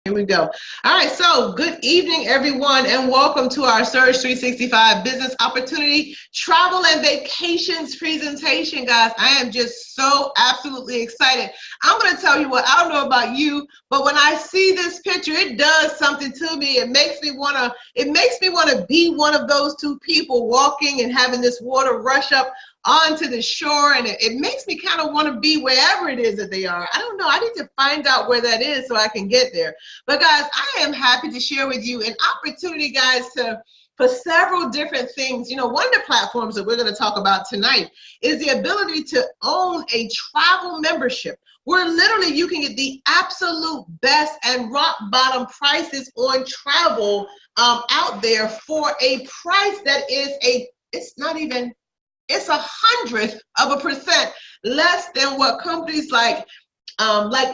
Here we go. All right, so good evening, everyone, and welcome to our Surge365 Business Opportunity Travel and Vacations presentation, guys. I am just so absolutely excited. I'm going to tell you what, I don't know about you, but when I see this picture, it does something to me. It makes me want to be one of those two people walking and having this water rush up onto the shore, and it makes me kind of want to be wherever it is that they are. I don't know. I need to find out where that is so I can get there. But guys, I am happy to share with you an opportunity, guys, for several different things. You know, one of the platforms that we're going to talk about tonight is the ability to own a travel membership, where literally you can get the absolute best and rock bottom prices on travel out there for a price that is it's 1/100% less than what companies like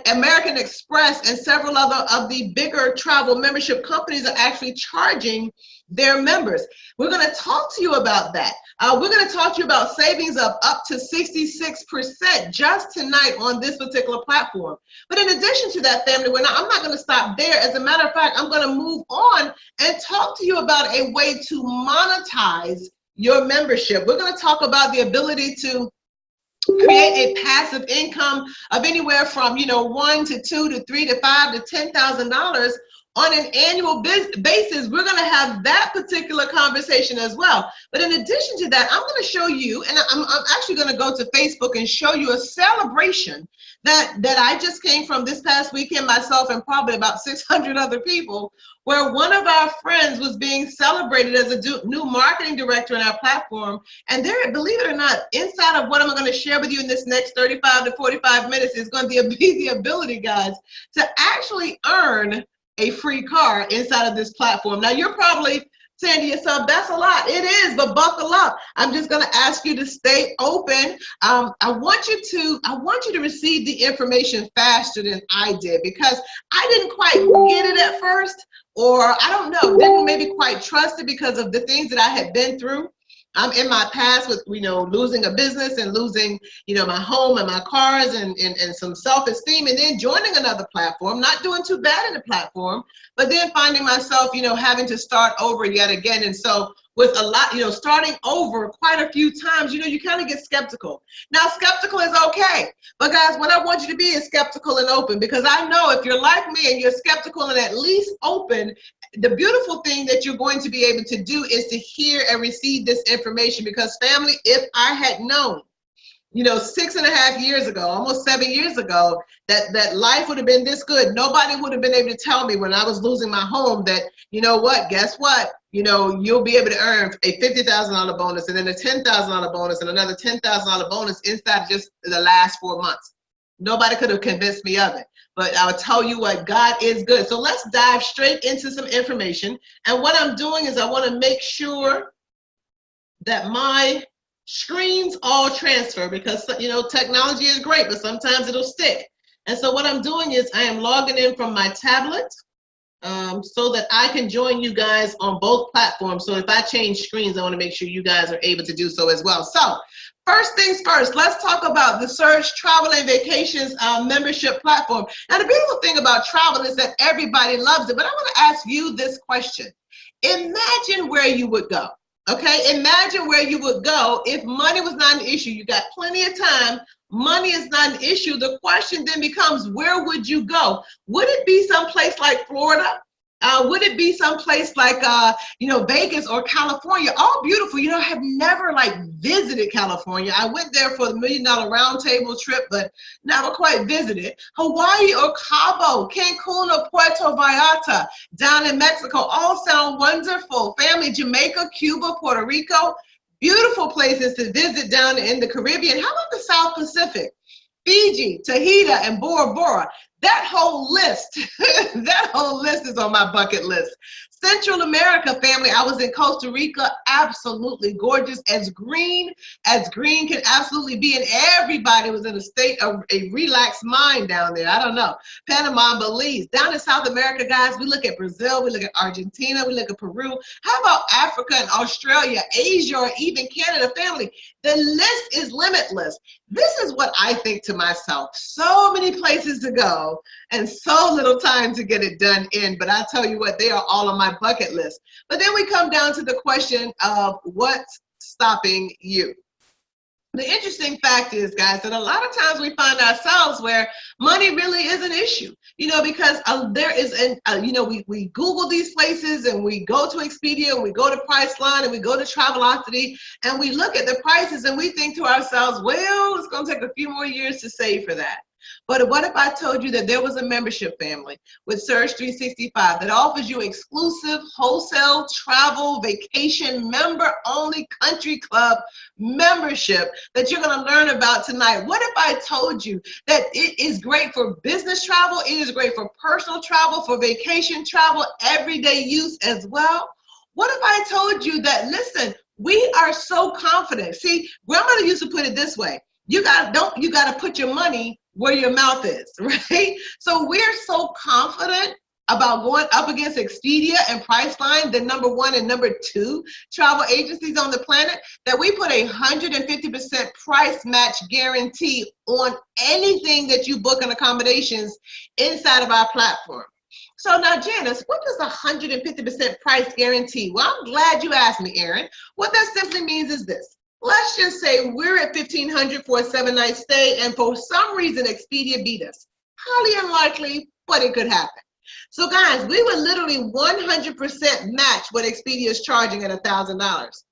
American Express and several other of the bigger travel membership companies are actually charging their members. We're going to talk to you about that. We're going to talk to you about savings of up to 66% just tonight on this particular platform. But in addition to that, family, I'm not going to stop there. As a matter of fact, I'm going to move on and talk to you about a way to monetize your membership. We're going to talk about the ability to create a passive income of anywhere from, $1 to $2 to $3 to $5 to $10,000 on an annual basis. We're going to have that particular conversation as well. But in addition to that, I'm going to show you, and I'm actually going to go to Facebook and show you a celebration that I just came from this past weekend, myself and probably about 600 other people, where one of our friends was being celebrated as a new marketing director in our platform. And there, believe it or not, inside of what I'm going to share with you in this next 35 to 45 minutes is going to be the ability, guys, to actually earn a free car inside of this platform. Now, you're probably saying to yourself, that's a lot. It is, but buckle up. I'm just going to ask you to stay open. I want you to receive the information faster than I did, because I didn't quite get it at first, or I don't know, didn't maybe quite trust it because of the things that I had been through in my past with, losing a business and losing, my home and my cars and some self-esteem, and then joining another platform, not doing too bad in the platform, but then finding myself, having to start over yet again. And so with a lot, starting over quite a few times, you kind of get skeptical. Now, skeptical is okay, but guys, what I want you to be is skeptical and open, because I know if you're like me and you're skeptical and at least open, the beautiful thing that you're going to be able to do is to hear and receive this information. Because family, if I had known, 6.5 years ago, almost 7 years ago, that life would have been this good, nobody would have been able to tell me when I was losing my home that, guess what? You'll be able to earn a $50,000 bonus and then a $10,000 bonus and another $10,000 bonus inside just the last 4 months. Nobody could have convinced me of it. But I will tell you what, God is good. So let's dive straight into some information. And what I'm doing is I want to make sure that my screens all transfer, because, technology is great, but sometimes it'll stick. And so what I'm doing is I am logging in from my tablet so that I can join you guys on both platforms. So if I change screens, I want to make sure you guys are able to do so as well. So first things first, let's talk about the Surge Travel and Vacations membership platform. Now, the beautiful thing about travel is that everybody loves it, but I want to ask you this question. Imagine where you would go, okay? Imagine where you would go if money was not an issue. You got plenty of time. Money is not an issue. The question then becomes, where would you go? Would it be someplace like Florida? Would it be someplace like, Vegas or California? All beautiful. I have never visited California. I went there for the $1 Million Roundtable trip, but never quite visited. Hawaii or Cabo, Cancun or Puerto Vallarta down in Mexico, all sound wonderful. Family, Jamaica, Cuba, Puerto Rico, beautiful places to visit down in the Caribbean. How about the South Pacific? Fiji, Tahiti, and Bora Bora. That whole list is on my bucket list. Central America, family, I was in Costa Rica, absolutely gorgeous, as green can absolutely be, and everybody was in a state of a relaxed mind down there. I don't know. Panama, Belize. Down in South America, guys, we look at Brazil, we look at Argentina, we look at Peru. How about Africa and Australia, Asia, or even Canada, family? The list is limitless. This is what I think to myself. So many places to go and so little time to get it done in, but I tell you what, they are all on my bucket list. But then we come down to the question of what's stopping you. The interesting fact is, guys, that a lot of times we find ourselves where money really is an issue, because there is we Google these places and we go to Expedia and we go to Priceline and we go to Travelocity and we look at the prices and we think to ourselves, well, it's going to take a few more years to save for that. But what if I told you that there was a membership, family, with Surge365 that offers you exclusive wholesale travel vacation member-only country club membership that you're going to learn about tonight? What if I told you that it is great for business travel, it is great for personal travel, for vacation travel, everyday use as well? What if I told you that, listen, we are so confident. See, grandmother used to put it this way. You got to put your money where your mouth is, right? So we're so confident about going up against Expedia and Priceline, the #1 and #2 travel agencies on the planet, that we put 150% price match guarantee on anything that you book in accommodations inside of our platform. So now, Janice, what does 150% price guarantee? Well, I'm glad you asked me, Erin. What that simply means is this. Let's just say we're at $1,500 for a 7-night stay, and for some reason Expedia beat us. Highly unlikely, but it could happen. So guys, we would literally 100% match what Expedia is charging at $1,000.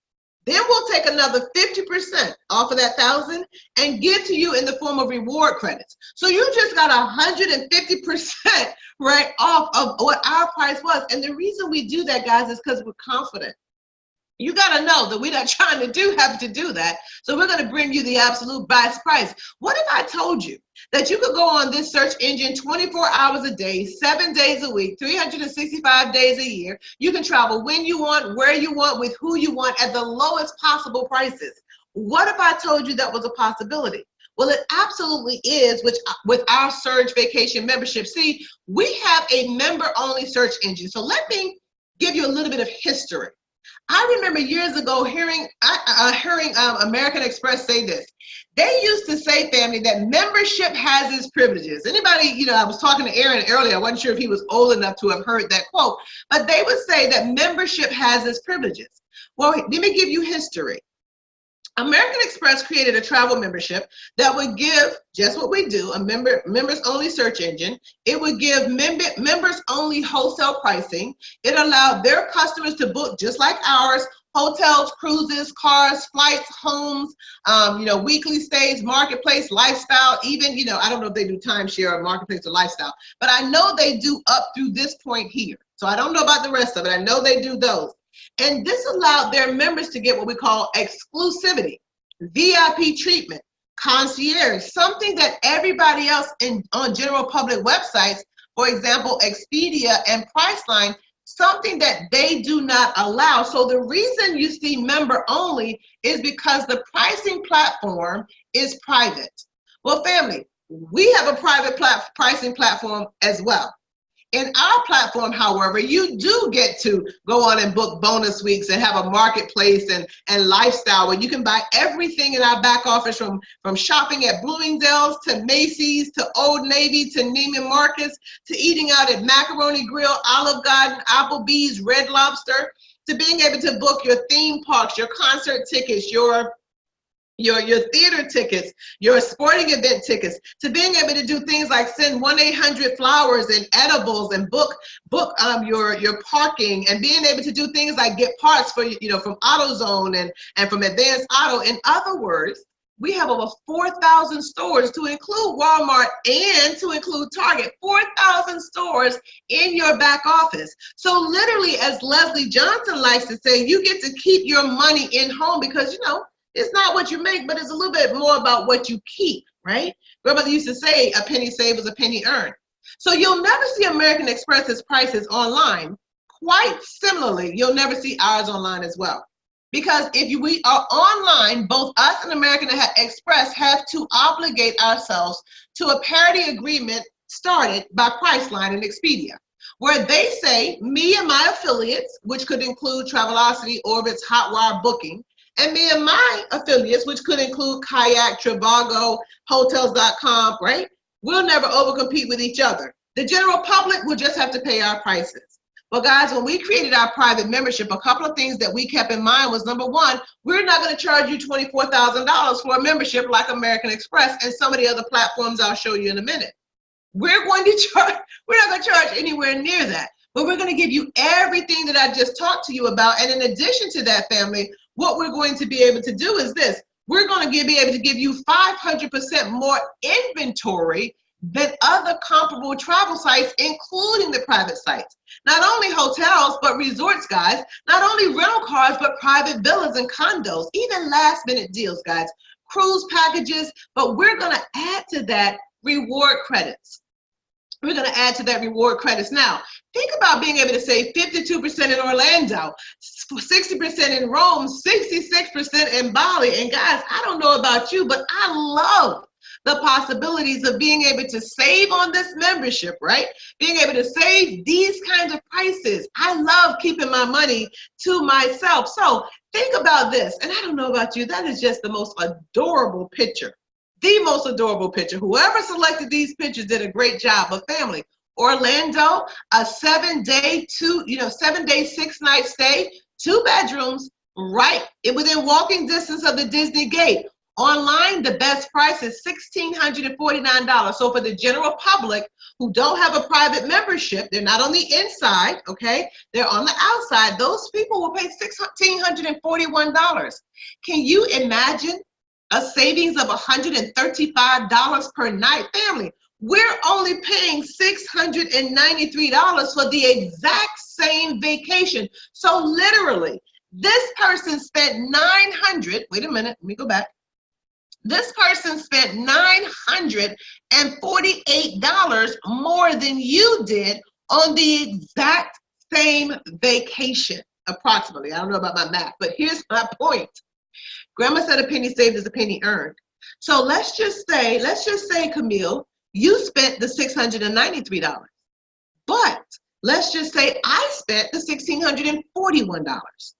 Then we'll take another 50% off of that $1,000 and give to you in the form of reward credits. So you just got 150% right off of what our price was. And the reason we do that, guys, is because we're confident. You got to know that we're not trying to have to do that. So we're going to bring you the absolute best price. What if I told you that you could go on this search engine 24 hours a day, 7 days a week, 365 days a year. You can travel when you want, where you want, with who you want, at the lowest possible prices. What if I told you that was a possibility? Well, it absolutely is with our Surge Vacation membership. See, we have a member-only search engine. So let me give you a little bit of history. I remember years ago hearing American Express say this. They used to say, family, that membership has its privileges. Anybody, I was talking to Aaron earlier. I wasn't sure if he was old enough to have heard that quote, but they would say that membership has its privileges. Well, let me give you history. American Express created a travel membership that would give just what we do, a members only search engine. It would give members only wholesale pricing. It allowed their customers to book just like ours, hotels, cruises, cars, flights, homes, weekly stays, marketplace, lifestyle, even, I don't know if they do timeshare or marketplace or lifestyle, but I know they do up through this point here. So I don't know about the rest of it. I know they do those. And this allowed their members to get what we call exclusivity, VIP treatment, concierge, something that everybody else on general public websites, for example, Expedia and Priceline, something that they do not allow. So the reason you see member only is because the pricing platform is private. Well, family, we have a private pricing platform as well. In our platform, however, you do get to go on and book bonus weeks and have a marketplace and lifestyle where you can buy everything in our back office, from shopping at Bloomingdale's to Macy's to Old Navy to Neiman Marcus to eating out at Macaroni Grill, Olive Garden, Applebee's, Red Lobster, to being able to book your theme parks, your concert tickets, your theater tickets, your sporting event tickets, to being able to do things like send 1-800-Flowers and edibles and book your parking, and being able to do things like get parts for from AutoZone and from Advanced Auto. In other words, we have over 4,000 stores, to include Walmart and to include Target, 4,000 stores in your back office. So literally, as Leslie Johnson likes to say, you get to keep your money in home because, it's not what you make, but it's a little bit more about what you keep, right? Grandmother used to say, a penny saved is a penny earned. So you'll never see American Express's prices online quite similarly, you'll never see ours online as well. Because if we are online, both us and American Express have to obligate ourselves to a parity agreement started by Priceline and Expedia, where they say, me and my affiliates, which could include Travelocity, Orbitz, Hotwire, Booking, and me and my affiliates, which could include Kayak, Trivago, Hotels.com, right? We'll never overcompete with each other. The general public will just have to pay our prices. Well, guys, when we created our private membership, a couple of things that we kept in mind was, number one, we're not going to charge you $24,000 for a membership like American Express and some of the other platforms I'll show you in a minute. We're not going to charge anywhere near that, but we're going to give you everything that I just talked to you about. And in addition to that, family, what we're going to be able to do is this. We're going to be able to give you 500% more inventory than other comparable travel sites, including the private sites. Not only hotels, but resorts, guys. Not only rental cars, but private villas and condos, even last minute deals, guys. Cruise packages, but we're going to add to that reward credits. We're going to add to that reward credits. Now, think about being able to save 52% in Orlando, 60% in Rome, 66% in Bali. And guys, I don't know about you, but I love the possibilities of being able to save on this membership, right? Being able to save these kinds of prices. I love keeping my money to myself. So think about this. And I don't know about you, that is just the most adorable picture. The most adorable picture. Whoever selected these pictures did a great job. But family, Orlando, a 7-day, 6-night stay, 2 bedrooms, right within walking distance of the Disney Gate. Online, the best price is $1,649. So for the general public who don't have a private membership, they're not on the inside, okay? They're on the outside. Those people will pay $1,641. Can you imagine a savings of $135 per night? Family, we're only paying $693 for the exact same vacation. So literally, this person spent wait a minute, let me go back. This person spent $948 more than you did on the exact same vacation, approximately. I don't know about my math, but here's my point. Grandma said a penny saved is a penny earned. So let's just say, Camille, you spent the $693. But let's just say I spent the $1,641.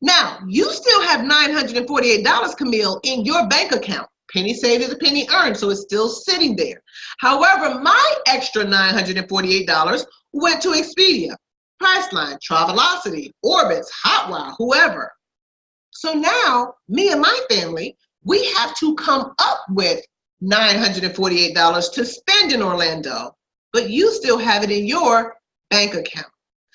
Now, you still have $948, Camille, in your bank account. Penny saved is a penny earned, so it's still sitting there. However, my extra $948 went to Expedia, Priceline, Travelocity, Orbitz, Hotwire, whoever. So now, me and my family, we have to come up with $948 to spend in Orlando, but you still have it in your bank account.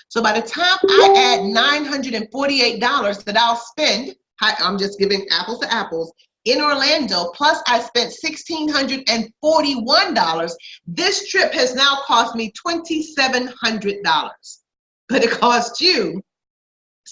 So by the time I add $948 that I'll spend, I'm just giving apples to apples, in Orlando, plus I spent $1,641, this trip has now cost me $2,700. But it cost you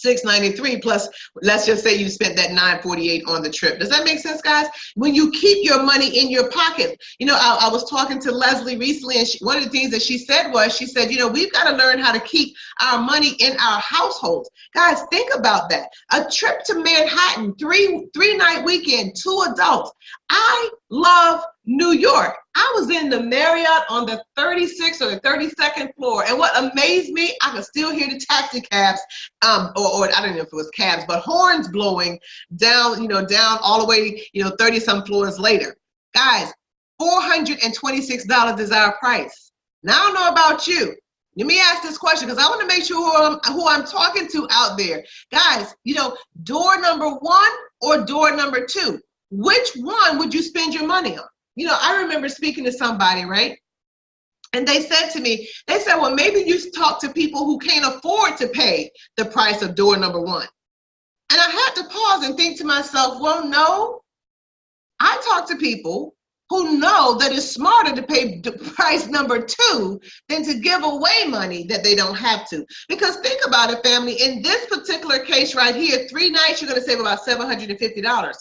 $693 plus, let's just say you spent that $948 on the trip. Does that make sense, guys? When you keep your money in your pocket, I was talking to Leslie recently, and one of the things that she said, we've got to learn how to keep our money in our households. Guys, think about that. A trip to Manhattan, three-night weekend, 2 adults. I love New York. I was in the Marriott on the 36th or the 32nd floor, and what amazed me, I could still hear the taxi cabs, or I don't know if it was cabs, but horns blowing down, down all the way, 30-some floors later. Guys, $426 is our price. Now, I don't know about you. Let me ask this question because I want to make sure who I'm talking to out there. Guys, door number 1 or door number 2? Which one would you spend your money on? I remember speaking to somebody, right? And they said to me, well, maybe you talk to people who can't afford to pay the price of door number 1. And I had to pause and think to myself, well, no, I talk to people who know that it's smarter to pay the price number 2 than to give away money that they don't have to. Because think about it, family, in this particular case right here, 3 nights, you're going to save about $750.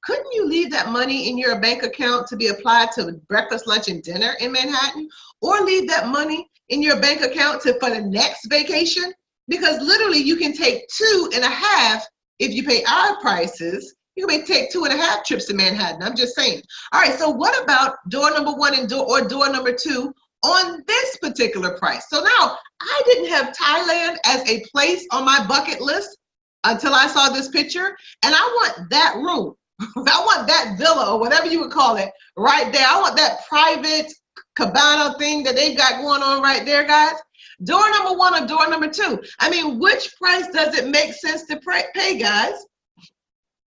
Couldn't you leave that money in your bank account to be applied to breakfast, lunch, and dinner in Manhattan? Or leave that money in your bank account for the next vacation? because literally you can take 2.5 if you pay our prices. You may take 2.5 trips to Manhattan. I'm just saying. All right, so what about door number 1 and door number 2 on this particular price? So now I didn't have Thailand as a place on my bucket list until I saw this picture, and I want that room. I want that villa or whatever you would call it right there. I want that private cabana thing that they've got going on right there, guys. Door number 1 or door number 2. I mean, which price does it make sense to pay, guys?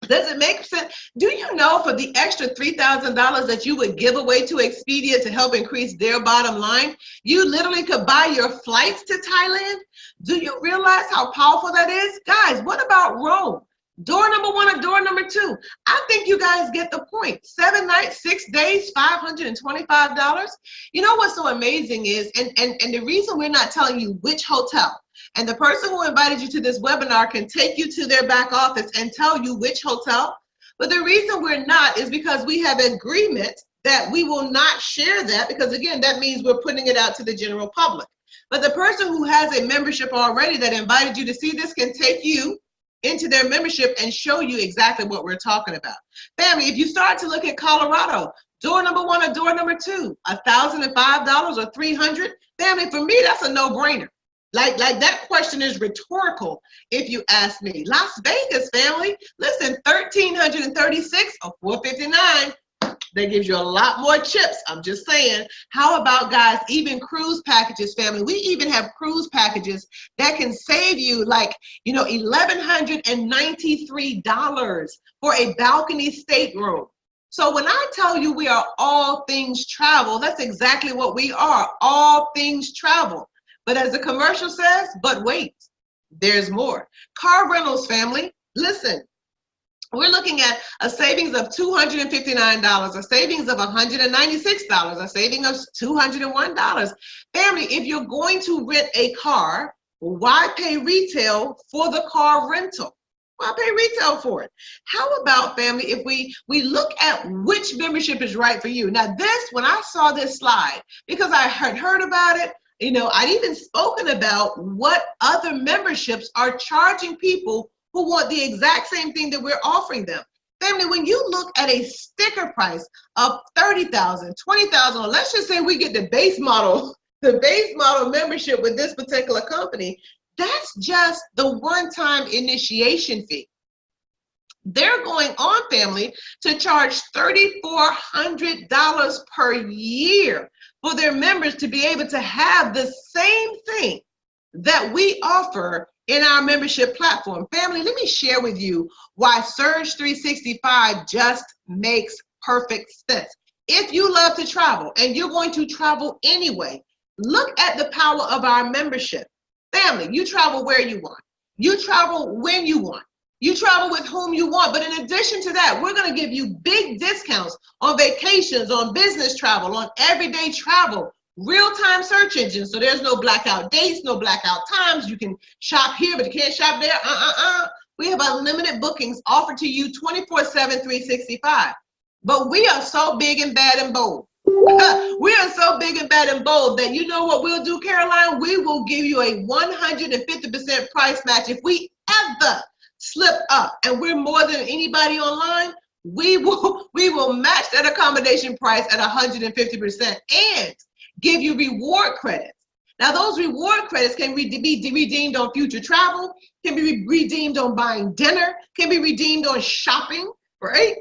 Does it make sense? Do you know for the extra $3,000 that you would give away to Expedia to help increase their bottom line, you literally could buy your flights to Thailand? Do you realize how powerful that is? Guys, what about Rome? Door number 1 or door number 2? I think you guys get the point. 7 nights, 6 days, $525. You know what's so amazing is, and the reason we're not telling you which hotel, and the person who invited you to this webinar can take you to their back office and tell you which hotel, but the reason we're not is because we have agreement that we will not share that, because again, that means we're putting it out to the general public. But the person who has a membership already that invited you to see this can take you into their membership and show you exactly what we're talking about. Family, if you start to look at Colorado, door number 1 or door number 2, $1,005 or $300. Family, for me, that's a no-brainer. Like that question is rhetorical if you ask me. Las Vegas, family, listen, $1,336 or $459. That gives you a lot more chips. I'm just saying. How about, guys, even cruise packages, family? We even have cruise packages that can save you like, you know, $1,193 for a balcony stateroom. So when I tell you we are all things travel, that's exactly what we are, all things travel. But as the commercial says, but wait, there's more. Car rentals, family, listen. We're looking at a savings of $259, a savings of $196, a saving of $201. Family, if you're going to rent a car, why pay retail for the car rental? Why pay retail for it? How about, family, if we look at which membership is right for you? Now this, when I saw this slide, because I had heard about it, you know, I'd even spoken about what other memberships are charging people who want the exact same thing that we're offering them. Family, when you look at a sticker price of $30,000, $20,000, or let's just say we get the base model membership with this particular company, that's just the one-time initiation fee. They're going on, family, to charge $3,400 per year for their members to be able to have the same thing that we offer in our membership platform. Family, let me share with you why Surge365 just makes perfect sense. If you love to travel and you're going to travel anyway, look at the power of our membership. Family, you travel where you want. You travel when you want. You travel with whom you want. But in addition to that, we're going to give you big discounts on vacations, on business travel, on everyday travel, real-time search engines. So there's no blackout dates, no blackout times. You can shop here, but you can't shop there. We have unlimited bookings offered to you 24/7, 365. But we are so big and bad and bold. We are so big and bad and bold that you know what we'll do, Caroline? We will give you a 150% price match. If we ever slip up and we're more than anybody online, we will match that accommodation price at 150% and give you reward credits. Now those reward credits can be redeemed on future travel, can be redeemed on buying dinner, can be redeemed on shopping, right?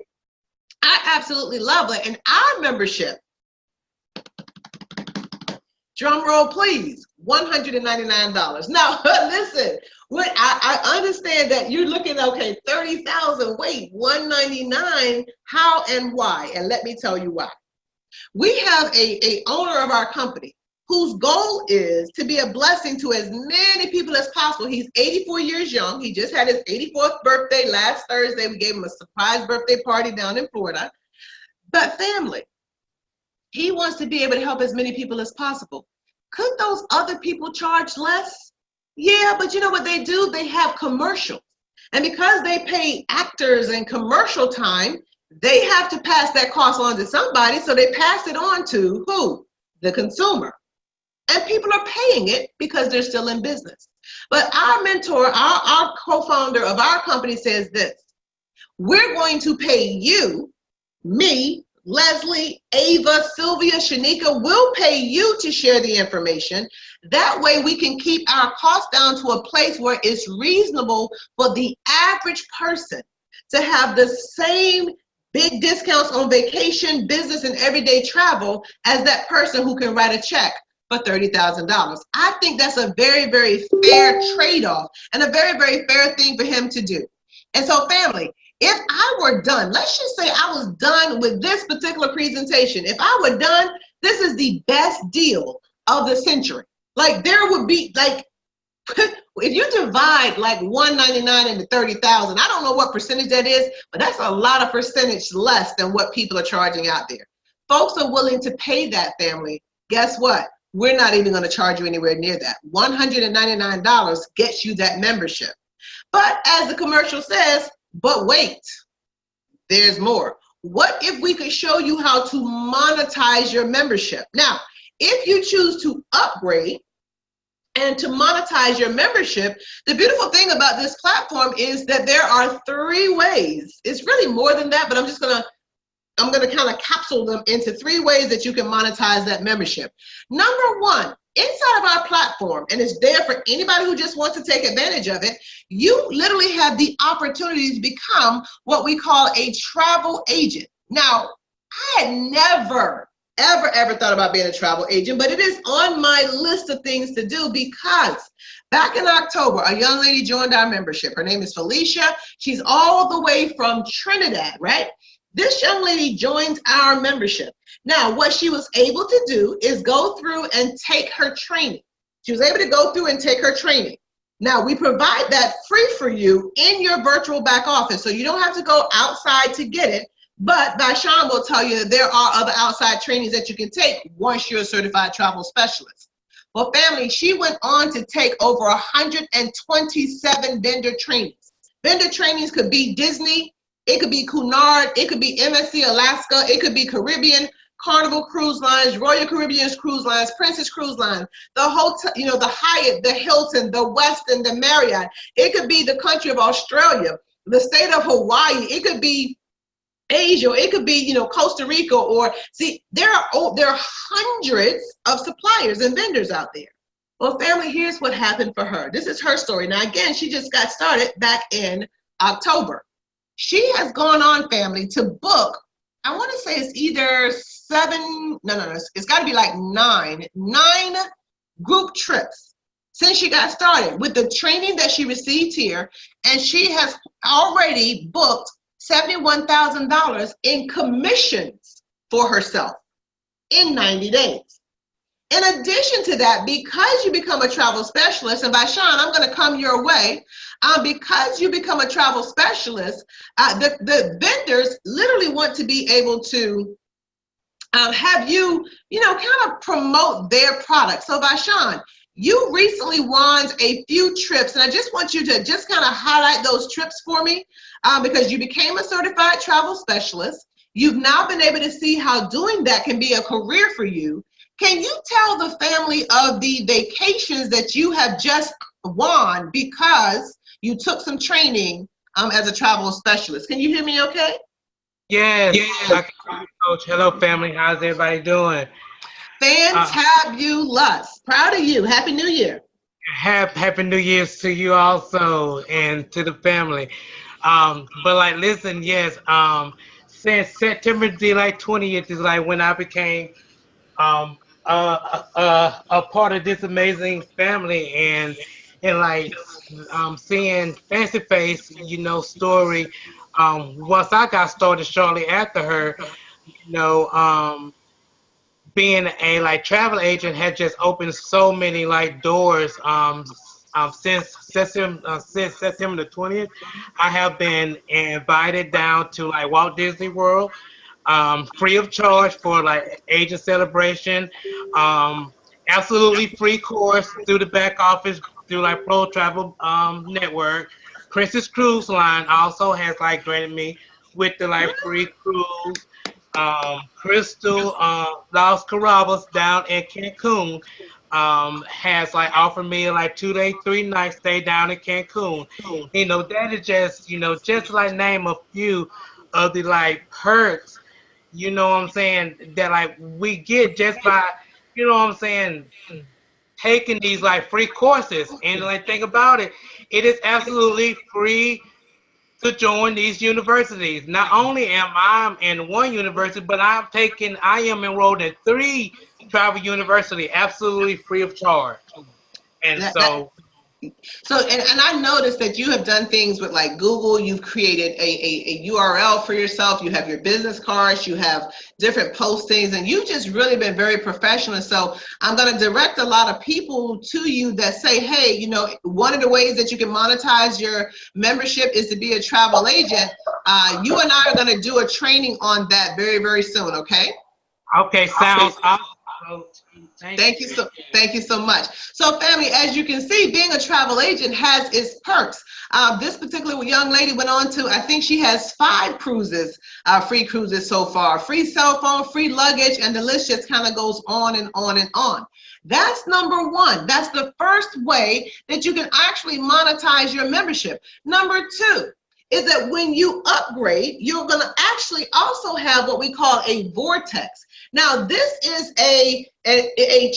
I absolutely love it. And our membership, drum roll please, $199. Now listen, I understand that you're looking, okay, 30,000, wait, $199, how and why? And let me tell you why. We have a owner of our company whose goal is to be a blessing to as many people as possible. He's 84 years young. He just had his 84th birthday last Thursday. We gave him a surprise birthday party down in Florida. But family, he wants to be able to help as many people as possible. Could those other people charge less? Yeah, but you know what they do? They have commercials. And because they pay actors and commercial time, they have to pass that cost on to somebody, so they pass it on to who? The consumer. And people are paying it because they're still in business. But our mentor, our co-founder of our company says this: we're going to pay you, me, Leslie, Ava, Sylvia, Shanika, will pay you to share the information. That way we can keep our costs down to a place where it's reasonable for the average person to have the same big discounts on vacation, business, and everyday travel as that person who can write a check for $30,000. I think that's a very, very fair trade-off and a very, very fair thing for him to do. And so, family, if I were done, let's just say I was done with this particular presentation. If I were done, this is the best deal of the century. Like, there would be, like, if you divide like 199 into 30,000, I don't know what percentage that is, but that's a lot of percentage less than what people are charging out there. Folks are willing to pay that, family. Guess what? We're not even going to charge you anywhere near that. $199 gets you that membership. But as the commercial says, but wait, there's more. What if we could show you how to monetize your membership? Now, if you choose to upgrade and to monetize your membership, the beautiful thing about this platform is that there are 3 ways. It's really more than that, but I'm gonna kind of capsule them into 3 ways that you can monetize that membership. Number 1, inside of our platform, and it's there for anybody who just wants to take advantage of it, you literally have the opportunity to become what we call a travel agent. Now, I had never, ever thought about being a travel agent, but it is on my list of things to do because back in October, a young lady joined our membership. Her name is Felicia. She's all the way from Trinidad, right? This young lady joins our membership. Now, what she was able to do is go through and take her training. She was able to go through and take her training. Now, we provide that free for you in your virtual back office, so you don't have to go outside to get it. But Vashon will tell you that there are other outside trainings that you can take once you're a certified travel specialist. Well, family, she went on to take over 127 vendor trainings. Vendor trainings could be Disney, it could be Cunard, it could be MSC Alaska, it could be Caribbean, Carnival Cruise Lines, Royal Caribbean Cruise Lines, Princess Cruise Lines, the hotel, you know, the Hyatt, the Hilton, the Westin, the Marriott. It could be the country of Australia, the state of Hawaii. It could be Asia, it could be, you know, Costa Rica, or see, there are hundreds of suppliers and vendors out there. Well, family, here's what happened for her. This is her story. Now, again, she just got started back in October. She has gone on, family, to book, I want to say it's either 7, no, it's got to be like 9 group trips since she got started with the training that she received here, and she has already booked $71,000 in commissions for herself in 90 days. In addition to that, because you become a travel specialist, and Vashon, I'm going to come your way, because you become a travel specialist, the vendors literally want to be able to have you, you know, kind of promote their product. So Vashon, you recently won a few trips, and I just want you to just kind of highlight those trips for me, because you became a certified travel specialist. You've now been able to see how doing that can be a career for you. Can you tell the family of the vacations that you have just won because you took some training as a travel specialist? Can you hear me okay? Yes, I can hear you, Coach. Hello, family. How's everybody doing? Fantabulous. Proud of you. Happy New Year. Happy New Year's to you also and to the family. But like, listen, yes. Since September the like 20th is like when I became um a part of this amazing family, and like seeing Fancy Face, you know, story. Once I got started shortly after her, you know, being a like travel agent had just opened so many like doors. Since September the 20th, I have been invited down to like Walt Disney World, free of charge for like agent celebration, absolutely free course through the back office through like Pro Travel Network. Princess Cruise Line also has like granted me with the like free cruise. Crystal Los Carrabas down in Cancun. has like offered me like 2 days, 3 nights stay down in Cancun. That is just, just like name a few of the like perks, what I'm saying, that like we get just by, what I'm saying, taking these like free courses. And like think about it, it is absolutely free to join these universities. Not only am I in one university, but I am enrolled in 3 travel university absolutely free of charge. And That, that, so So, and I noticed that you have done things with like Google. You've created a URL for yourself. You have your business cards. You have different postings, and you've just really been very professional. So I'm going to direct a lot of people to you that say, hey, one of the ways that you can monetize your membership is to be a travel agent. You and I are going to do a training on that very, very soon. Okay. Okay, sounds awesome. Thank you so much. So family, as you can see, being a travel agent has its perks. This particular young lady went on to, I think she has 5 cruises, free cruises so far, free cell phone, free luggage, and the list just kind of goes on and on and on. That's number 1. That's the first way that you can actually monetize your membership. Number 2 is that when you upgrade, you're going to actually also have what we call a vortex. Now, this is a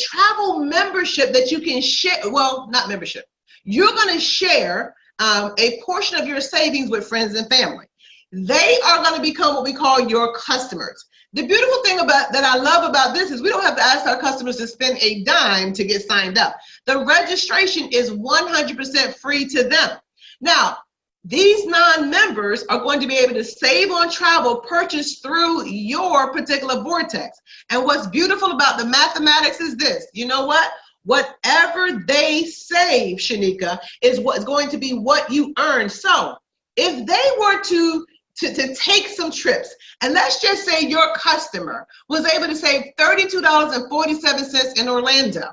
travel membership that you can share. Well, not membership. You're going to share a portion of your savings with friends and family. They are going to become what we call your customers. The beautiful thing that I love about this is we don't have to ask our customers to spend a dime to get signed up. The registration is 100% free to them. Now, these non-members are going to be able to save on travel purchased through your particular vortex. And what's beautiful about the mathematics is this. You know what? Whatever they save, Shanika, is what's going to be what you earn. So if they were to take some trips, and let's just say your customer was able to save $32.47 in Orlando,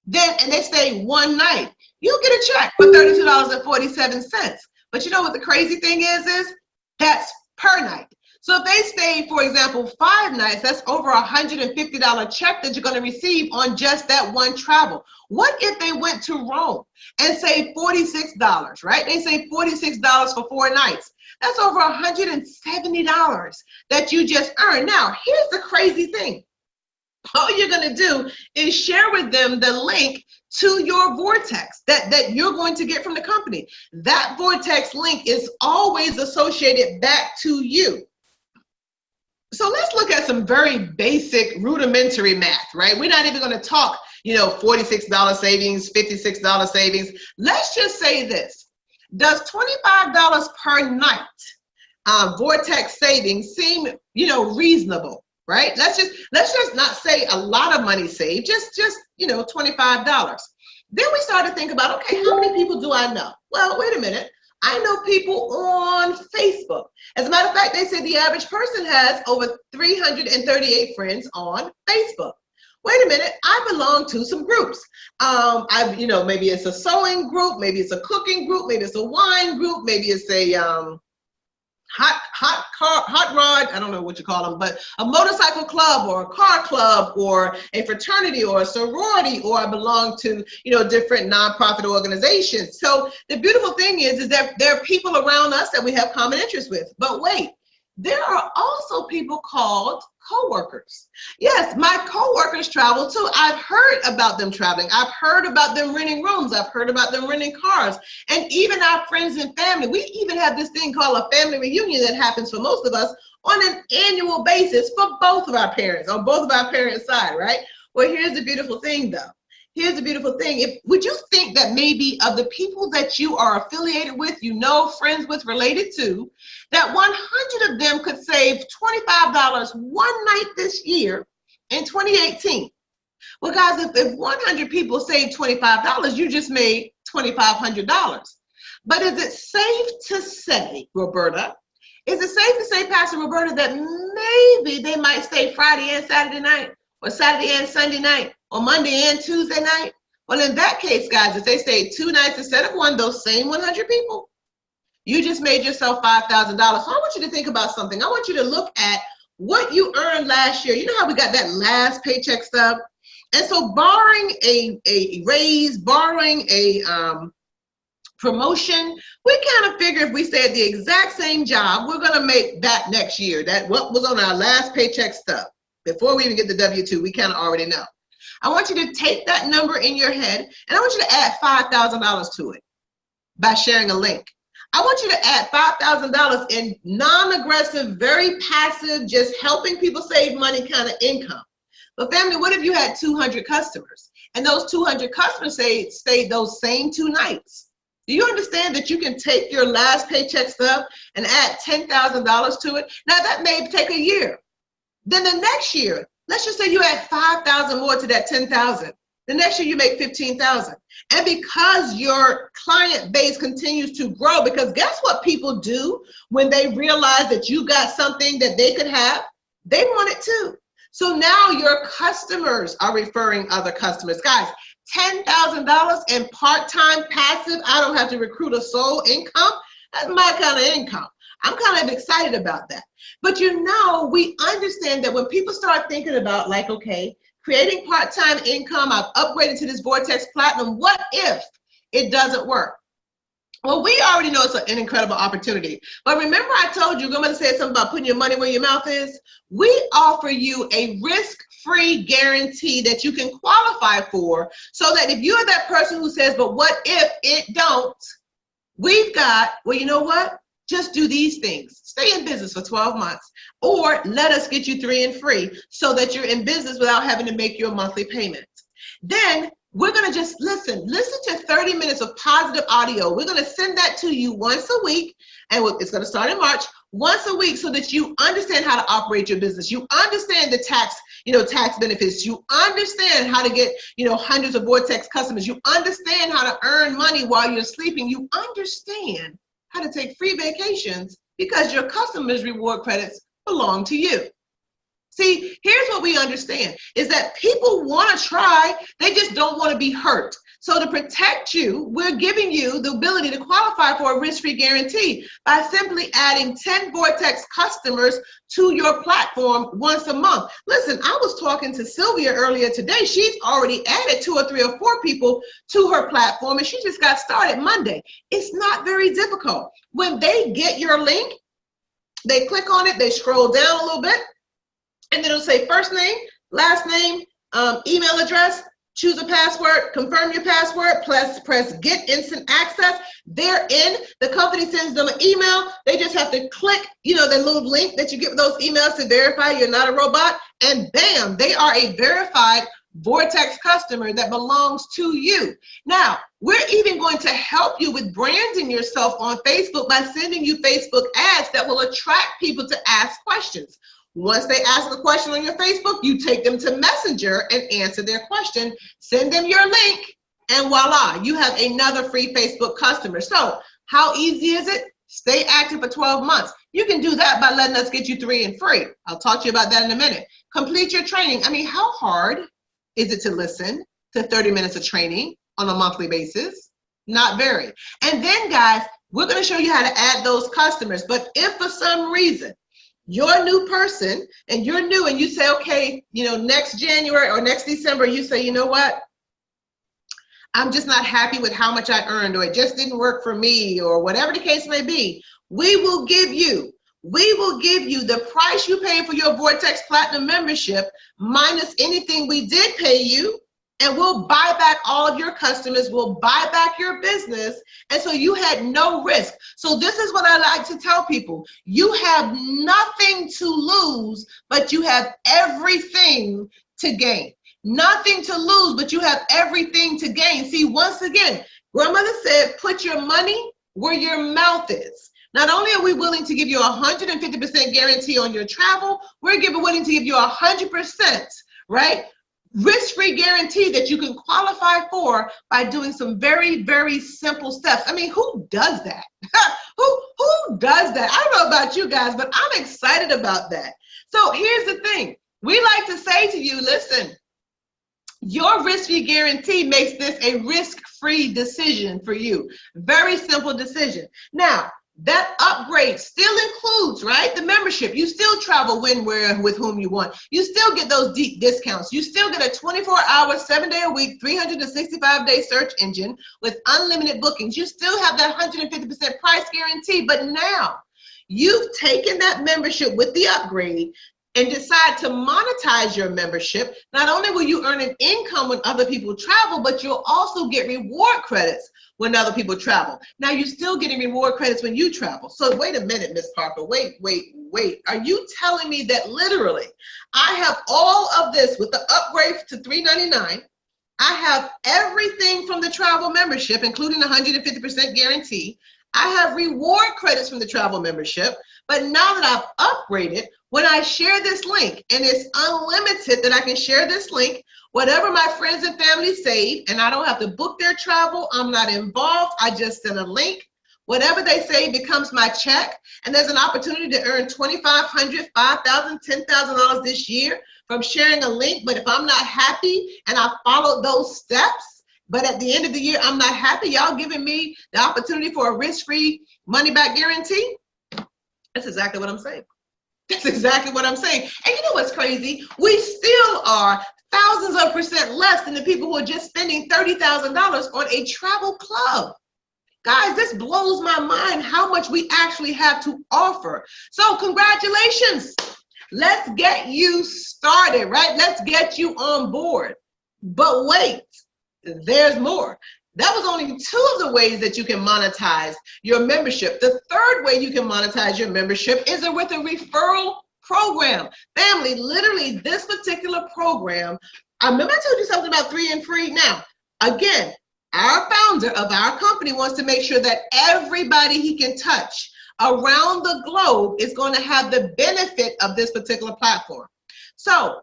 and they stay one night, you'll get a check for $32.47. But you know what the crazy thing is that's per night. So if they stay, for example, 5 nights, that's over $150 check that you're going to receive on just that one travel. What if they went to Rome and saved $46, right? They saved $46 for 4 nights. That's over $170 that you just earned. Now, here's the crazy thing. All you're going to do is share with them the link to your vortex that you're going to get from the company. That vortex link is always associated back to you. So let's look at some very basic rudimentary math, right? We're not even going to talk, $46 savings, $56 savings. Let's just say this. Does $25 per night vortex savings seem, reasonable? Right? Let's just not say a lot of money saved, just $25. Then we start to think about, okay, how many people do I know? Well, wait a minute. I know people on Facebook. As a matter of fact, they say the average person has over 338 friends on Facebook. Wait a minute, I belong to some groups. Maybe it's a sewing group, maybe it's a cooking group, maybe it's a wine group, maybe it's a hot rod, I don't know what you call them, but a motorcycle club or a car club or a fraternity or a sorority, or I belong to, different nonprofit organizations. So the beautiful thing is that there are people around us that we have common interests with. But wait, there are also people called coworkers. Yes, my coworkers travel too. I've heard about them traveling. I've heard about them renting rooms. I've heard about them renting cars. And even our friends and family, we even have this thing called a family reunion that happens for most of us on an annual basis for both of our parents, on both of our parents' side, right? Well, here's the beautiful thing though. Here's the beautiful thing. Would you think that maybe of the people that you are affiliated with, friends with, related to, that 100 of them could save $25 one night this year in 2018? Well, guys, if 100 people save $25, you just made $2,500. But is it safe to say, Roberta, is it safe to say, Pastor Roberta, that maybe they might stay Friday and Saturday night, or Saturday and Sunday night, or Monday and Tuesday night? Well, in that case, guys, if they stayed 2 nights instead of one, those same 100 people, you just made yourself $5,000. So I want you to think about something. I want you to look at what you earned last year. You know how we got that last paycheck stub? And so barring a raise, barring a promotion, we kind of figure if we stay at the exact same job, we're going to make that next year. That what was on our last paycheck stuff. Before we even get the W-2, we kind of already know. I want you to take that number in your head, and I want you to add $5,000 to it by sharing a link. I want you to add $5,000 in non-aggressive, very passive, just helping people save money kind of income. But family, what if you had 200 customers, and those 200 customers stayed those same 2 nights? Do you understand that you can take your last paycheck stuff and add $10,000 to it? Now that may take a year. Then the next year, let's just say you add 5,000 more to that 10,000. The next year you make 15,000. And because your client base continues to grow, because guess what people do when they realize that you got something that they could have? They want it too. So now your customers are referring other customers. Guys, $10,000 in part-time passive, I don't have to recruit a soul income. That's my kind of income. I'm kind of excited about that. But you know, we understand that when people start thinking about like, okay, creating part-time income, I've upgraded to this Vortex Platinum, what if it doesn't work? Well, we already know it's an incredible opportunity. But remember I told you, I'm going to say something about putting your money where your mouth is? We offer you a risk-free guarantee that you can qualify for, so that if you're that person who says, but what if it don't? We've got, well, you know what? Just do these things. Stay in business for 12 months, or let us get you 3 and free so that you're in business without having to make your monthly payment. Then we're going to just listen to 30 minutes of positive audio. We're going to send that to you once a week, and it's going to start in March, once a week, so that you understand how to operate your business. You understand the tax benefits. You understand how to get, hundreds of Vortex customers. You understand how to earn money while you're sleeping. You understand how to take free vacations because your customers' reward credits belong to you. See, here's what we understand is that people want to try, they just don't want to be hurt. So to protect you, we're giving you the ability to qualify for a risk-free guarantee by simply adding 10 Vortex customers to your platform once a month. Listen, I was talking to Sylvia earlier today. She's already added 2 or 3 or 4 people to her platform, and she just got started Monday. It's not very difficult. When they get your link, they click on it, they scroll down a little bit, and then it'll say first name, last name, email address, choose a password, confirm your password, press get instant access. They're in. The company sends them an email. They just have to click, the little link that you get with those emails to verify you're not a robot, and bam, they are a verified Vortex customer that belongs to you. Now, we're even going to help you with branding yourself on Facebook by sending you Facebook ads that will attract people to ask questions. Once they ask a question on your Facebook, you take them to Messenger and answer their question, send them your link, and voila, you have another free Facebook customer. So how easy is it? Stay active for 12 months. You can do that by letting us get you 3 and free. I'll talk to you about that in a minute. Complete your training. I mean, how hard is it to listen to 30 minutes of training on a monthly basis? Not very. And then, guys, we're going to show you how to add those customers. But if for some reason you're a new person and you're new and you say, okay, next January or next December, you say, you know what? I'm just not happy with how much I earned, or it just didn't work for me, or whatever the case may be. We will give you the price you pay for your Vortex Platinum membership minus anything we did pay you, and we'll buy back all of your customers, we'll buy back your business, and so you had no risk. So this is what I like to tell people. You have nothing to lose, but you have everything to gain. Nothing to lose, but you have everything to gain. See, once again, grandmother said, put your money where your mouth is. Not only are we willing to give you 150% guarantee on your travel, we're willing to give you 100%, right? Risk-free guarantee that you can qualify for by doing some very, very simple steps. I mean, who does that? Who does that? I don't know about you guys, but I'm excited about that. So here's the thing. We like to say to you, listen, your risk-free guarantee makes this a risk-free decision for you. Very simple decision. Now, That upgrade still includes, right, the membership. You still travel when, where, with whom you want. You still get those deep discounts. You still get a 24-hour, 7-day-a-week, 365-day search engine with unlimited bookings. You still have that 150% price guarantee. But now you've taken that membership with the upgrade and decide to monetize your membership. Not only will you earn an income when other people travel, but you'll also get reward credits when other people travel. Now you're still getting reward credits when you travel. So wait a minute, Miss Parker, wait. Are you telling me that literally I have all of this with the upgrade to $399? I have everything from the travel membership, including the 150% guarantee. I have reward credits from the travel membership, but now that I've upgraded, when I share this link, and it's unlimited that I can share this link, whatever my friends and family save, and I don't have to book their travel, I'm not involved, I just send a link. Whatever they save becomes my check, and there's an opportunity to earn $2,500, $5,000, $10,000 this year from sharing a link. But if I'm not happy and I followed those steps, but at the end of the year, I'm not happy, y'all giving me the opportunity for a risk-free money-back guarantee? That's exactly what I'm saying. That's exactly what I'm saying. And you know what's crazy? We still are thousands of percent less than the people who are just spending $30,000 on a travel club. Guys, this blows my mind how much we actually have to offer. So congratulations. Let's get you started, right? Let's get you on board. But wait, there's more. That was only two of the ways that you can monetize your membership. The third way you can monetize your membership is with a referral program. Family, literally this particular program, I remember I told you something about 3 and free. Now, again, our founder of our company wants to make sure that everybody he can touch around the globe is going to have the benefit of this particular platform. So,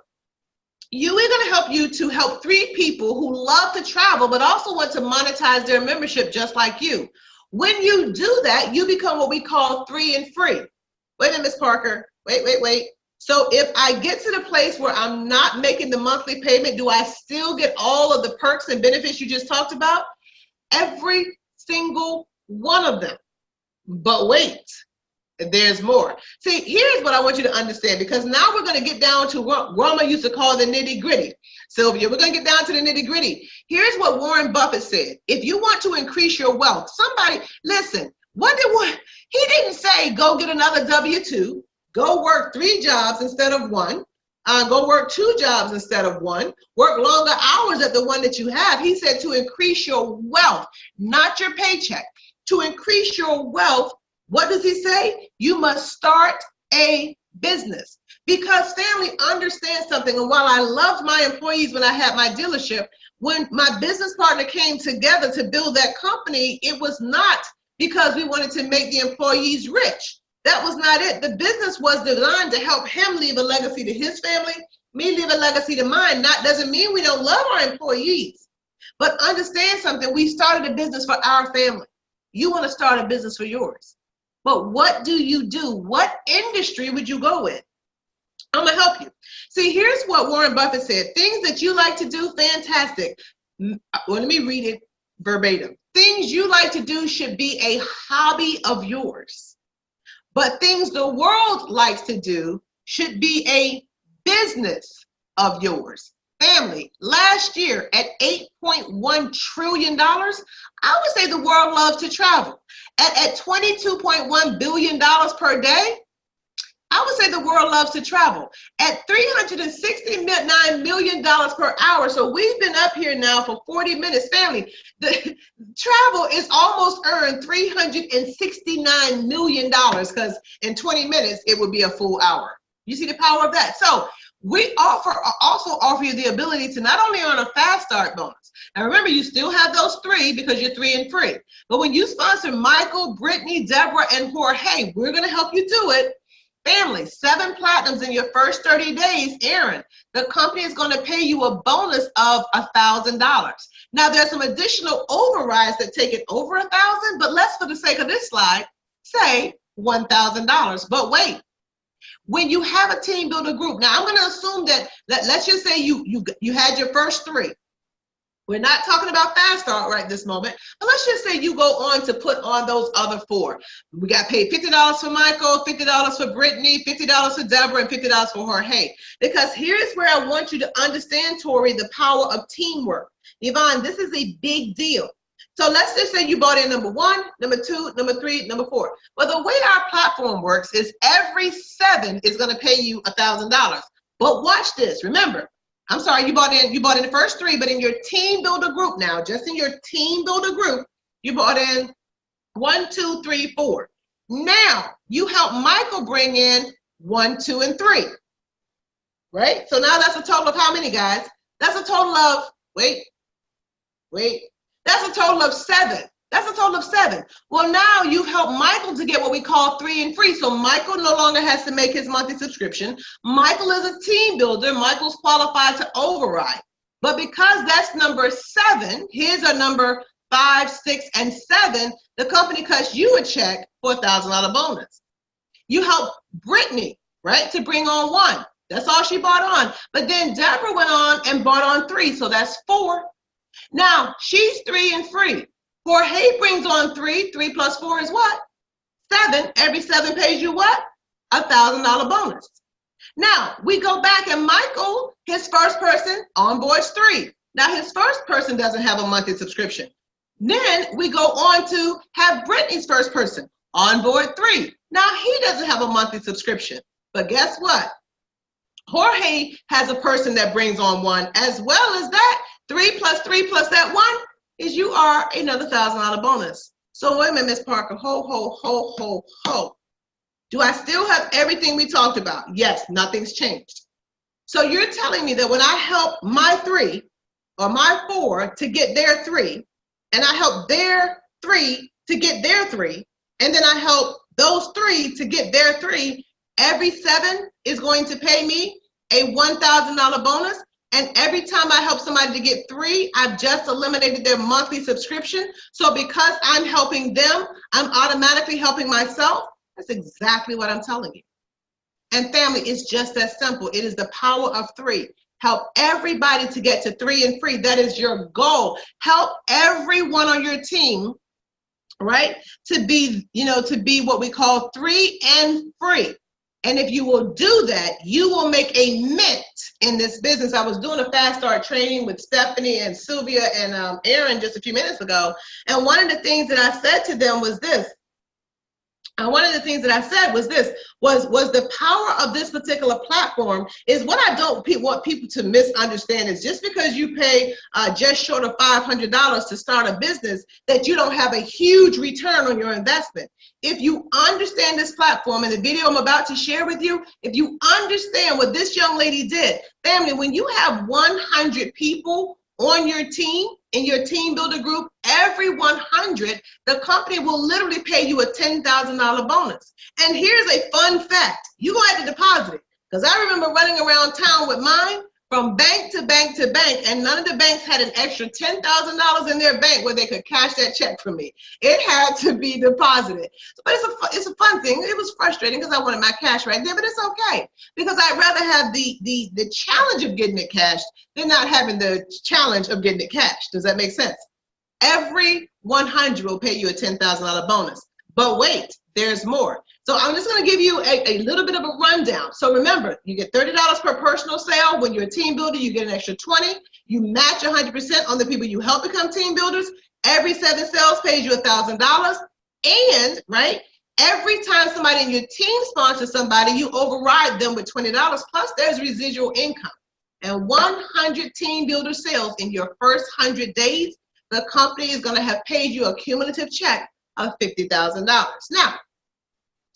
we're going to help you to help 3 people who love to travel, but also want to monetize their membership just like you. When you do that, you become what we call 3 and free. Wait a minute, Ms. Parker. Wait. So if I get to the place where I'm not making the monthly payment, do I still get all of the perks and benefits you just talked about? Every single one of them. But wait. There's more. See, here's what I want you to understand, because now we're going to get down to what Grandma used to call the nitty gritty. Sylvia, we're going to get down to the nitty gritty. Here's what Warren Buffett said. If you want to increase your wealth, somebody, listen, he didn't say go get another W-2, go work 3 jobs instead of 1, go work 2 jobs instead of 1, work longer hours at the one that you have. He said to increase your wealth, not your paycheck. To increase your wealth, what does he say? You must start a business. Because family, understand something. And while I loved my employees when I had my dealership, when my business partner came together to build that company, it was not because we wanted to make the employees rich. That was not it. The business was designed to help him leave a legacy to his family, me leave a legacy to mine. That doesn't mean we don't love our employees. But understand something. We started a business for our family. You want to start a business for yours. But what do you do? What industry would you go with? I'm going to help you. See, here's what Warren Buffett said. Things that you like to do, fantastic. Well, let me read it verbatim. Things you like to do should be a hobby of yours. But things the world likes to do should be a business of yours. Family, last year at $8.1 trillion, I would say the world loves to travel. At $22.1 billion per day, I would say the world loves to travel. At $369 million per hour, so we've been up here now for 40 minutes. Family, the travel is almost earned $369 million, because in 20 minutes, it would be a full hour. You see the power of that? So we also offer you the ability to not only earn a fast start bonus. Now remember, you still have those 3 because you're 3 and free. But when you sponsor Michael, Brittany, Deborah, and Jorge, we're going to help you do it. Family, 7 platinums in your first 30 days, Aaron, the company is going to pay you a bonus of $1,000. Now there's some additional overrides that take it over $1,000, but let's, for the sake of this slide, say $1,000. But wait. When you have a team builder group, now I'm going to assume that let's just say you had your first 3. We're not talking about fast start right this moment, but let's just say you go on to put on those other 4. We got paid $50 for Michael, $50 for Brittany, $50 for Deborah, and $50 for Jorge. Because here's where I want you to understand, Tori, the power of teamwork. Yvonne, this is a big deal. So let's just say you bought in number 1, number 2, number 3, number 4. Well, the way our platform works is every 7 is going to pay you $1,000. But watch this. Remember, I'm sorry, you bought in the first 3, but in your team builder group now, just in your team builder group, you bought in 1, 2, 3, 4. Now you help Michael bring in 1, 2, and 3. Right? So now that's a total of how many, guys? That's a total of, wait. That's a total of 7. That's a total of 7. Well, now you've helped Michael to get what we call 3 and free. So Michael no longer has to make his monthly subscription. Michael is a team builder. Michael's qualified to override. But because that's number 7, his are number 5, 6, and 7, the company cuts you a check for $1,000 bonus. You help Brittany, right, to bring on 1. That's all she bought on. But then Deborah went on and bought on 3. So that's 4. Now she's 3 and free. Jorge brings on 3. 3 plus 4 is what? 7. Every 7 pays you what? $1,000 bonus. Now we go back and Michael, his first person, onboards 3. Now his first person doesn't have a monthly subscription. Then we go on to have Brittany's first person, onboard 3. Now he doesn't have a monthly subscription. But guess what? Jorge has a person that brings on 1, as well as that 3 plus 3 plus that 1 is you are another $1,000 bonus. So wait a minute, Ms. Parker, ho. Do I still have everything we talked about? Yes, nothing's changed. So you're telling me that when I help my 3 or my 4 to get their 3, and I help their 3 to get their 3, and then I help those 3 to get their 3, every 7 is going to pay me a $1,000 bonus. And every time I help somebody to get 3, I've just eliminated their monthly subscription. So because I'm helping them, I'm automatically helping myself. That's exactly what I'm telling you. And family, it's just that simple. It is the power of 3. Help everybody to get to 3 and free. That is your goal. Help everyone on your team, right, to be, to be what we call 3 and free. And if you will do that, you will make a mint in this business. I was doing a fast start training with Stephanie and Sylvia and Aaron just a few minutes ago. And one of the things that I said to them was this. Was the power of this particular platform is what I don't want people to misunderstand is just because you pay just short of $500 to start a business that you don't have a huge return on your investment. If you understand this platform and the video I'm about to share with you, if you understand what this young lady did, family, when you have 100 people on your team, in your team builder group, every 100, the company will literally pay you a $10,000 bonus. And here's a fun fact. You're going to have to deposit it. Because I remember running around town with mine from bank to bank to bank, and none of the banks had an extra $10,000 in their bank where they could cash that check for me. It had to be deposited. But it's a fun thing. It was frustrating because I wanted my cash right there, but it's okay. Because I'd rather have the challenge of getting it cashed than not having the challenge of getting it cashed. Does that make sense? Every 100 will pay you a $10,000 bonus. But wait, there's more. So I'm just going to give you a little bit of a rundown. So remember, you get $30 per personal sale. When you're a team builder, you get an extra 20. You match 100% on the people you help become team builders. Every 7 sales pays you $1,000. And, right, every time somebody in your team sponsors somebody, you override them with $20. Plus, there's residual income. And 100 team builder sales in your first 100 days, the company is going to have paid you a cumulative check of $50,000. Now,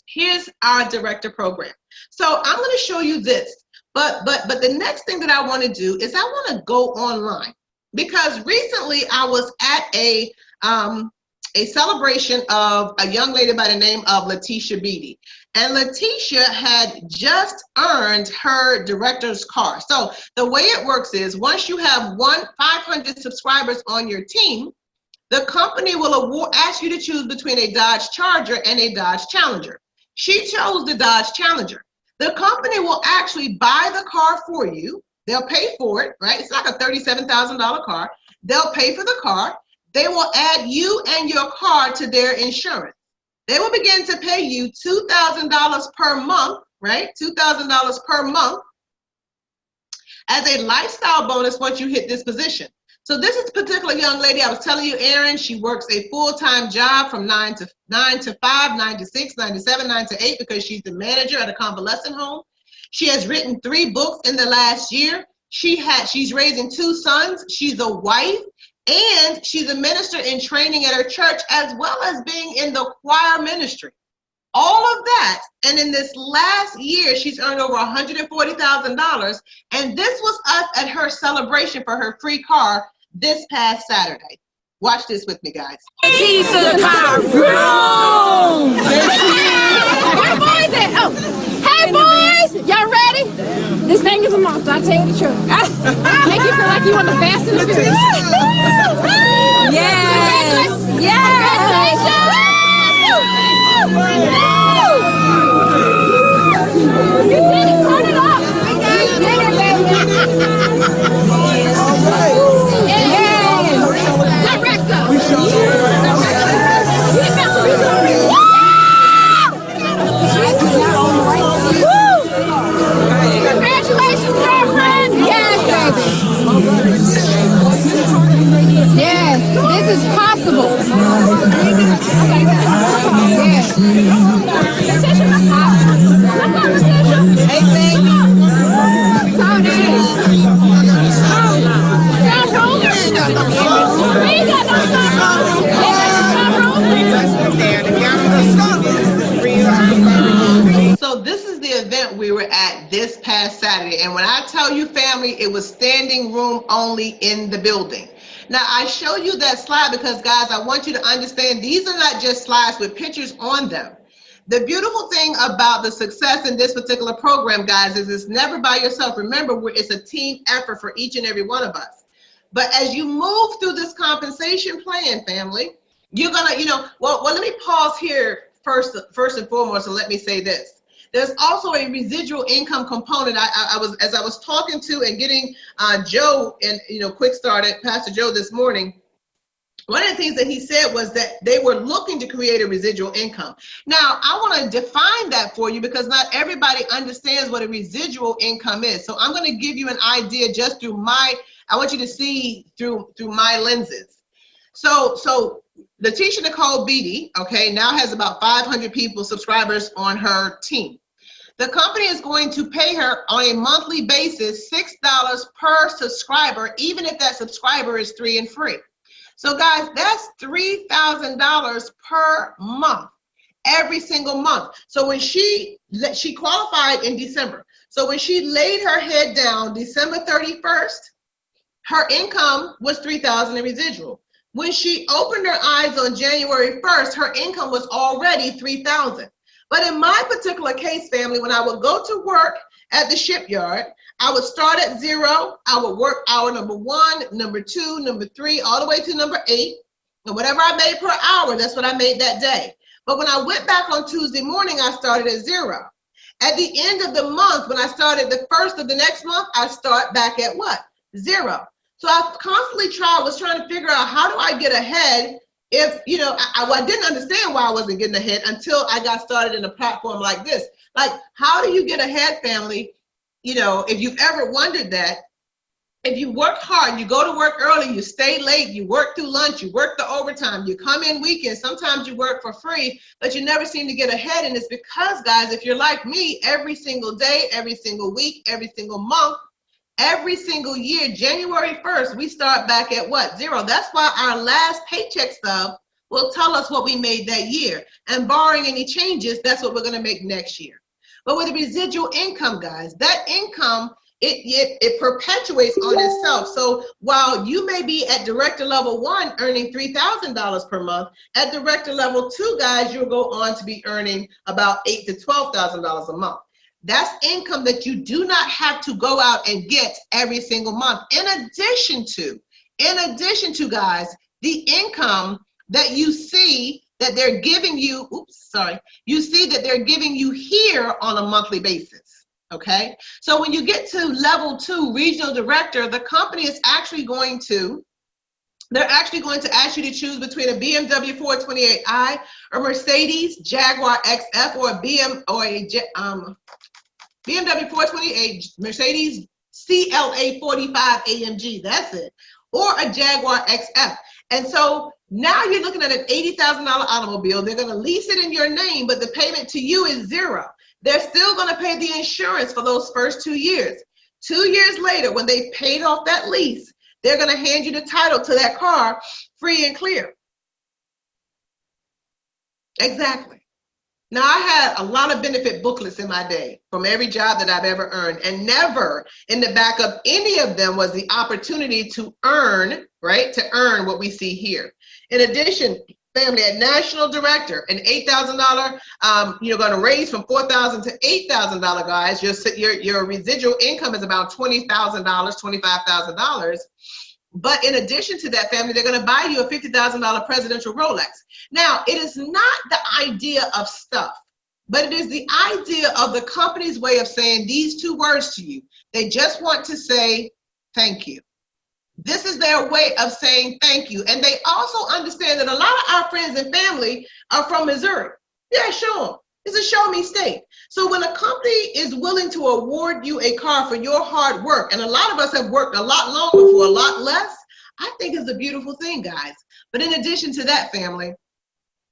here's our director program. So I'm going to show you this, but the next thing that I want to do is I want to go online, because recently I was at a celebration of a young lady by the name of Letitia Beatty. And Letitia had just earned her director's car. So the way it works is once you have 500 subscribers on your team, the company will ask you to choose between a Dodge Charger and a Dodge Challenger. She chose the Dodge Challenger. The company will actually buy the car for you. They'll pay for it, right? It's like a $37,000 car. They'll pay for the car. They will add you and your car to their insurance. They will begin to pay you $2,000 per month, right? $2,000 per month as a lifestyle bonus once you hit this position. So this is a particular young lady I was telling you, Erin, she works a full-time job from 9 to 5, 9 to 6, 9 to 7, 9 to 8 because she's the manager at a convalescent home. She has written 3 books in the last year. She's raising 2 sons. She's a wife, and she's a minister in training at her church, as well as being in the choir ministry. All of that, and in this last year, she's earned over $140,000, and this was us at her celebration for her free car this past Saturday. Watch this with me, guys. Keys to the car. Vroom! Where the boys at? Oh, hey boys, y'all ready? This thing is a monster, I'll tell you the truth. Make you feel like you on the Fast and the Furious. Yes! Yes! You did it, turn it up. You did it, baby. All right. Yes. Director. We shall Congratulations, girlfriend. Yes, baby. Yes, this is possible. Yes. Hey, baby. So this is the event we were at this past Saturday, and when I tell you, family, it was standing room only in the building. Now, I show you that slide because, guys, I want you to understand these are not just slides with pictures on them. The beautiful thing about the success in this particular program, guys, is it's never by yourself. Remember, it's a team effort for each and every one of us. But as you move through this compensation plan, family, you're gonna, well, let me pause here first and foremost, and let me say this. There's also a residual income component. As I was talking to and getting Joe and quick started Pastor Joe this morning. One of the things that he said was that they were looking to create a residual income. Now, I want to define that for you because not everybody understands what a residual income is. So I'm going to give you an idea just through I want you to see through my lenses. So Letitia Nicole Beatty, okay, now has about 500 subscribers on her team. The company is going to pay her on a monthly basis $6 per subscriber, even if that subscriber is 3 and free. So guys, that's $3,000 per month, every single month. So when she qualified in December. So when she laid her head down December 31st, her income was $3,000 in residual. When she opened her eyes on January 1st, her income was already $3,000. But in my particular case, family, when I would go to work at the shipyard, I would start at 0. I would work hour number 1, number 2, number 3, all the way to number 8. And whatever I made per hour, that's what I made that day. But when I went back on Tuesday morning, I started at 0. At the end of the month, when I started the first of the next month, I start back at what? 0. So I constantly was trying to figure out, how do I get ahead if, I didn't understand why I wasn't getting ahead until I got started in a platform like this. Like, how do you get ahead, family? If you've ever wondered that, if you work hard, you go to work early, you stay late, you work through lunch, you work the overtime, you come in weekends, sometimes you work for free, but you never seem to get ahead. And it's because, guys, if you're like me, every single day, every single week, every single month, every single year, January 1st, we start back at what? 0. That's why our last paycheck stub will tell us what we made that year. And barring any changes, that's what we're going to make next year. But with the residual income, guys, that income, it perpetuates on itself. So while you may be at director level 1 earning $3,000 per month, at director level 2, guys, you'll go on to be earning about $8,000 to $12,000 a month. That's income that you do not have to go out and get every single month. In addition to, guys, the income that you see that they're giving you, you see that they're giving you here on a monthly basis, okay? So when you get to level 2, regional director, the company is actually going to They're actually going to ask you to choose between a BMW 428i, a Mercedes Jaguar XF, or a BMW 428, Mercedes CLA 45 AMG. That's it. Or a Jaguar XF. And so now you're looking at an $80,000 automobile. They're going to lease it in your name, but the payment to you is zero. They're still going to pay the insurance for those first 2 years. 2 years later, when they paid off that lease, they're going to hand you the title to that car free and clear. Exactly. Now, I had a lot of benefit booklets in my day from every job that I've ever earned, and never in the back of any of them was the opportunity to earn, right? To earn what we see here. In addition, family, a national director, an $8,000, you're going to raise from $4,000 to $8,000, guys. Your residual income is about $20,000, $25,000. But in addition to that, family, they're going to buy you a $50,000 presidential Rolex. Now, it is not the idea of stuff, but it is the idea of the company's way of saying these two words to you. They just want to say thank you. This is their way of saying thank you. And they also understand that a lot of our friends and family are from Missouri. Yeah, show them. It's a show me state. So when a company is willing to award you a car for your hard work, and a lot of us have worked a lot longer for a lot less, I think it's a beautiful thing, guys. But in addition to that, family,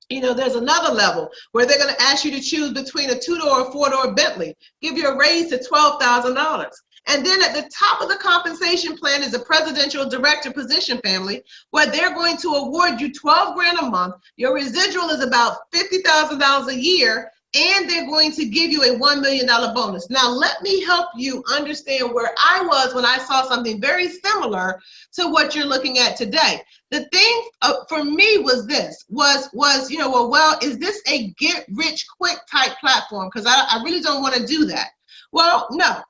you know, there's another level where they're going to ask you to choose between a 2-door or 4-door Bentley, give you a raise to $12,000. And then at the top of the compensation plan is a presidential director position, family, where they're going to award you $12,000 a month. Your residual is about $50,000 a year, and they're going to give you a $1 million bonus. Now, let me help you understand where I was when I saw something very similar to what you're looking at today. The thing for me was this, you know, well, is this a get-rich-quick type platform? Because I really don't want to do that. Well, no.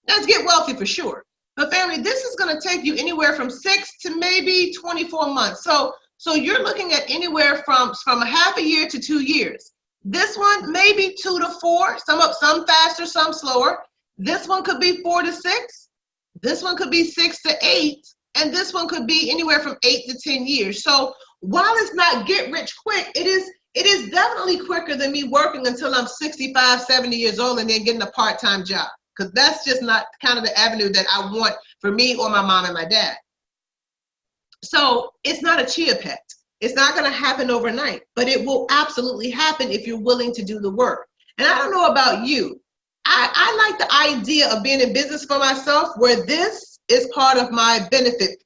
Let's get wealthy for sure. But family, this is going to take you anywhere from 6 to maybe 24 months. So you're looking at anywhere from a half a year to 2 years. This one maybe 2 to 4, some faster, some slower. This one could be 4 to 6. This one could be 6 to 8, and this one could be anywhere from 8 to 10 years. So while it's not get rich quick, it is definitely quicker than me working until I'm 65, 70 years old and then getting a part-time job. Because that's just not kind of the avenue that I want for me or my mom and my dad. So it's not a chia pet. It's not going to happen overnight, but it will absolutely happen if you're willing to do the work. And I don't know about you. I like the idea of being in business for myself where this is part of my benefit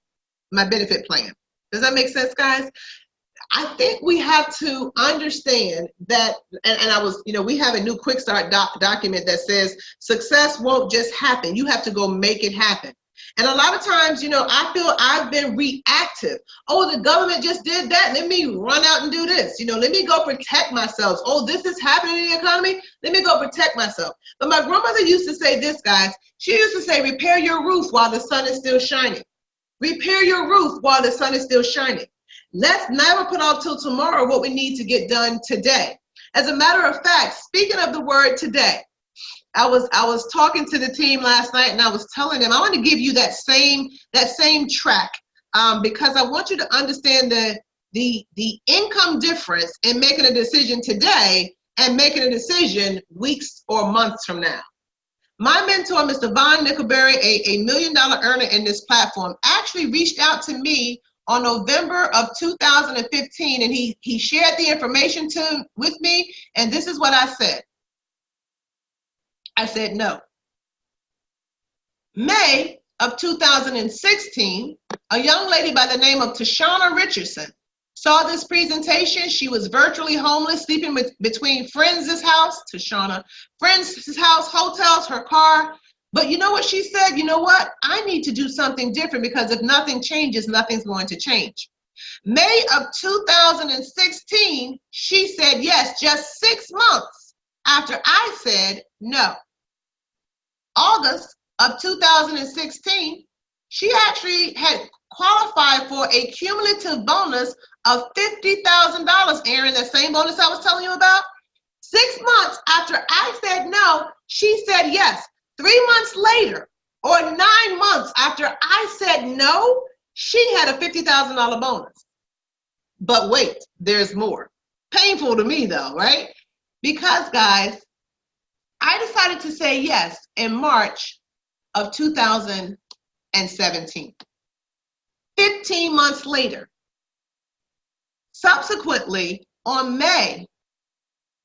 plan. Does that make sense, guys? I think we have to understand that, and I was, you know, we have a new quick start document that says success won't just happen. You have to go make it happen. And a lot of times, you know, I feel I've been reactive. Oh, the government just did that. Let me run out and do this. You know, let me go protect myself. Oh, this is happening in the economy. Let me go protect myself. But my grandmother used to say this, guys. She used to say, repair your roof while the sun is still shining. Repair your roof while the sun is still shining. Let's never put off till tomorrow what we need to get done today. As a matter of fact, speaking of the word today, I was talking to the team last night and I was telling them I want to give you that same track because I want you to understand the income difference in making a decision today and making a decision weeks or months from now. My mentor, Mr. Von Nickelberry, a $1 million earner in this platform, actually reached out to me on November of 2015, and he shared the information with me, and this is what I said. I said no. May of 2016, a young lady by the name of Tashana Richardson saw this presentation. She was virtually homeless, sleeping between friends' house, Tashana, friends' house, hotels, her car. But you know what she said? You know what? I need to do something different because if nothing changes, nothing's going to change. May of 2016, she said yes, just 6 months after I said no. August of 2016, she actually had qualified for a cumulative bonus of $50,000, Aaron, that same bonus I was telling you about. 6 months after I said no, she said yes. 3 months later, or 9 months after I said no, She had a $50,000 bonus. But wait, there's more. Painful to me though, right? Because guys, I decided to say yes in March of 2017. 15 months later, subsequently on May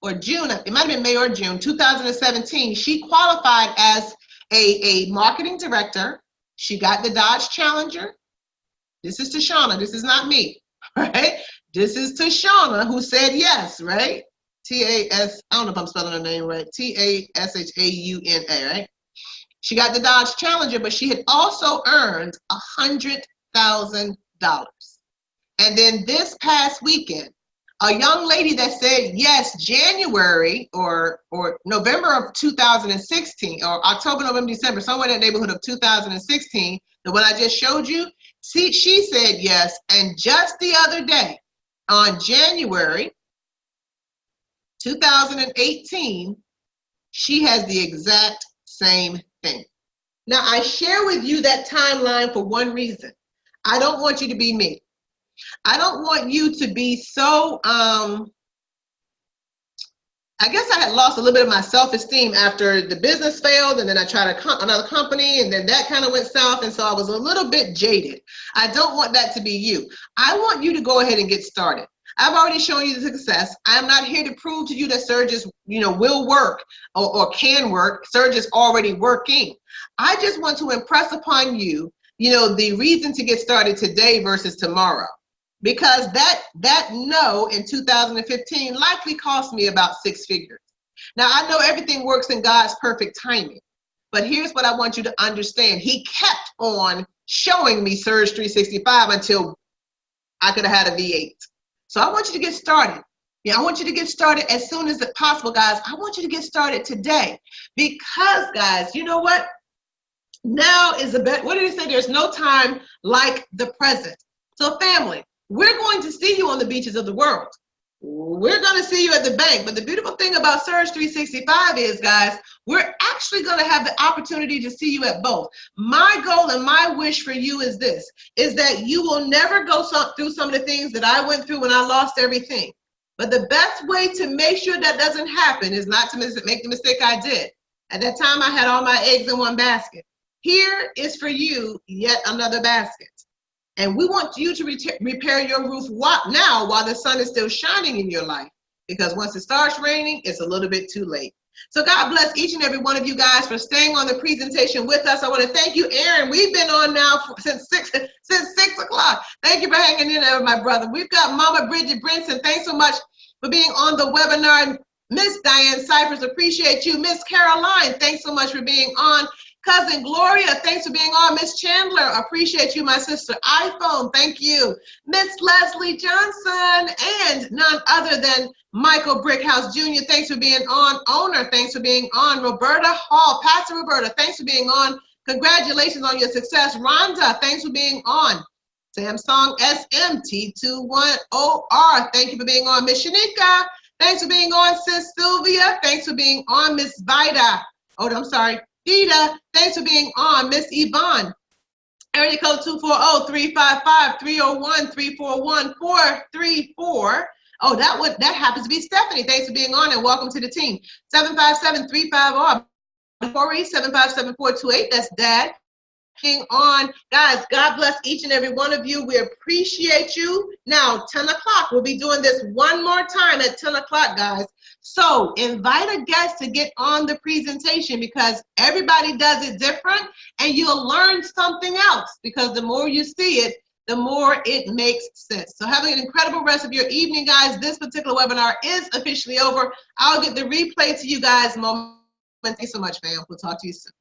or June, it might have been May or June 2017, she qualified as a marketing director. She got the Dodge Challenger. This is Tashana, this is not me, right? This is Tashana who said yes, right? T-A-S, I don't know if I'm spelling her name right, T-A-S-H-A-U-N-A, right? She got the Dodge Challenger, but she had also earned $100,000. And then this past weekend, a young lady that said yes, January or November of 2016, or October, November, December, somewhere in that neighborhood of 2016, the one I just showed you, she said yes. And just the other day, on January 2018, she has the exact same thing. Now, I share with you that timeline for one reason. I don't want you to be me. I don't want you to be so, I guess I had lost a little bit of my self-esteem after the business failed, and then I tried another company, and then that kind of went south, and so I was a little bit jaded. I don't want that to be you. I want you to go ahead and get started. I've already shown you the success. I'm not here to prove to you that Surge is, will work or can work. Surge is already working. I just want to impress upon you, the reason to get started today versus tomorrow. Because that no in 2015 likely cost me about 6 figures. Now, I know everything works in God's perfect timing, but here's what I want you to understand. He kept on showing me Surge365 until I could have had a V8. So I want you to get started. Yeah, I want you to get started as soon as possible, guys. I want you to get started today because, guys, you know what? Now is the best. What did he say? There's no time like the present. So family, we're going to see you on the beaches of the world. We're going to see you at the bank. But the beautiful thing about Surge365 is, guys, we're actually going to have the opportunity to see you at both. My goal and my wish for you is this, is that you will never go through some of the things that I went through when I lost everything. But the best way to make sure that doesn't happen is not to make the mistake I did. At that time, I had all my eggs in one basket. Here is for you yet another basket. And we want you to repair your roof now while the sun is still shining in your life. Because once it starts raining, it's a little bit too late. So God bless each and every one of you guys for staying on the presentation with us. I want to thank you, Aaron. We've been on now since 6 o'clock. Thank you for hanging in there, my brother. We've got Mama Bridget Brinson. Thanks so much for being on the webinar. Miss Diane Cyphers, appreciate you. Miss Caroline, thanks so much for being on. Cousin Gloria, thanks for being on. Miss Chandler, appreciate you, my sister. iPhone, thank you. Miss Leslie Johnson, and none other than Michael Brickhouse Jr., thanks for being on. Owner, thanks for being on. Roberta Hall, Pastor Roberta, thanks for being on. Congratulations on your success. Rhonda, thanks for being on. Samsung SMT21OR, thank you for being on. Miss Shanika, thanks for being on. Sis Sylvia, thanks for being on. Miss Vida, Dita, thanks for being on. Miss Yvonne, area code 240-355-301-341-434. Oh, that happens to be Stephanie. Thanks for being on and welcome to the team. 757-350. 757-428. That's Dad. Being on. Guys, God bless each and every one of you. We appreciate you. Now, 10 o'clock. We'll be doing this one more time at 10 o'clock, guys. So invite a guest to get on the presentation because everybody does it different and you'll learn something else because the more you see it, the more it makes sense. So have an incredible rest of your evening, guys. This particular webinar is officially over. I'll get the replay to you guys momentarily. Thanks so much, fam. We'll talk to you soon.